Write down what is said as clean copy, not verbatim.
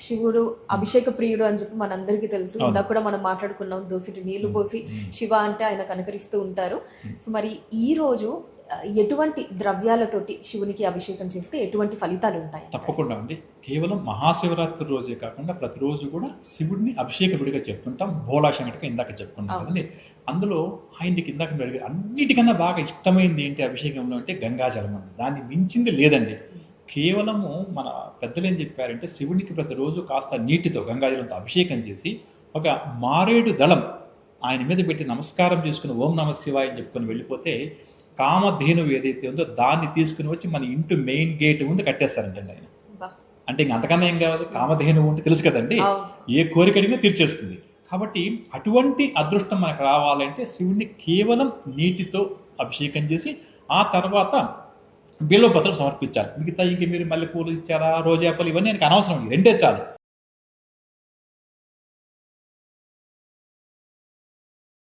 శివుడు అభిషేక ప్రియుడు అని చెప్పి మనందరికీ తెలుసు. ఇందాక కూడా మనం మాట్లాడుకున్నాం, దోసిటి నీళ్లు పోసి శివ అంటే ఆయన కనకరిస్తూ ఉంటారు. సో మరి ఈ రోజు ఎటువంటి ద్రవ్యాలతోటి శివునికి అభిషేకం చేస్తే ఎటువంటి ఫలితాలు ఉంటాయి? తప్పకుండా అండి. కేవలం మహాశివరాత్రి రోజే కాకుండా ప్రతిరోజు కూడా శివుడిని అభిషేకపుడిగా చెప్తుంటాం. భోలా శంకటక ఇందాక చెప్పుకున్నాం కదండి. అందులో ఆయనకి ఇందాక మీరు అడిగారు, అన్నిటికన్నా బాగా ఇష్టమైంది ఏంటి అభిషేకంలో అంటే గంగాజలం అండి. దాన్ని మించింది లేదండి. కేవలము మన పెద్దలు ఏం చెప్పారంటే శివునికి ప్రతిరోజు కాస్త నీటితో గంగాజలంతో అభిషేకం చేసి ఒక మారేడు దళం ఆయన మీద పెట్టి నమస్కారం చేసుకుని ఓం నమ శివాయ అని చెప్పుకొని వెళ్ళిపోతే కామధేనువు ఏదైతే ఉందో దాన్ని తీసుకుని వచ్చి మన ఇంటి మెయిన్ గేట్ ముందు కట్టేస్తారంటండి ఆయన. అంటే ఇంక అంతకన్నా ఏం కావాలి, కామధేనువు ఉంటే తెలుసు కదండి, ఏ కోరిక అడిగినా తీర్చేస్తుంది. కాబట్టి అటువంటి అదృష్టం మనకు రావాలంటే శివుణ్ణి కేవలం నీటితో అభిషేకం చేసి ఆ తర్వాత బిల్వపత్రం సమర్పించాలి. మిగతా ఇంక మీరు మల్లెపూలు ఇచ్చారా, రోజాపూలు ఇవన్నీ ఆయనకు అనవసరం, రెండే చాలు.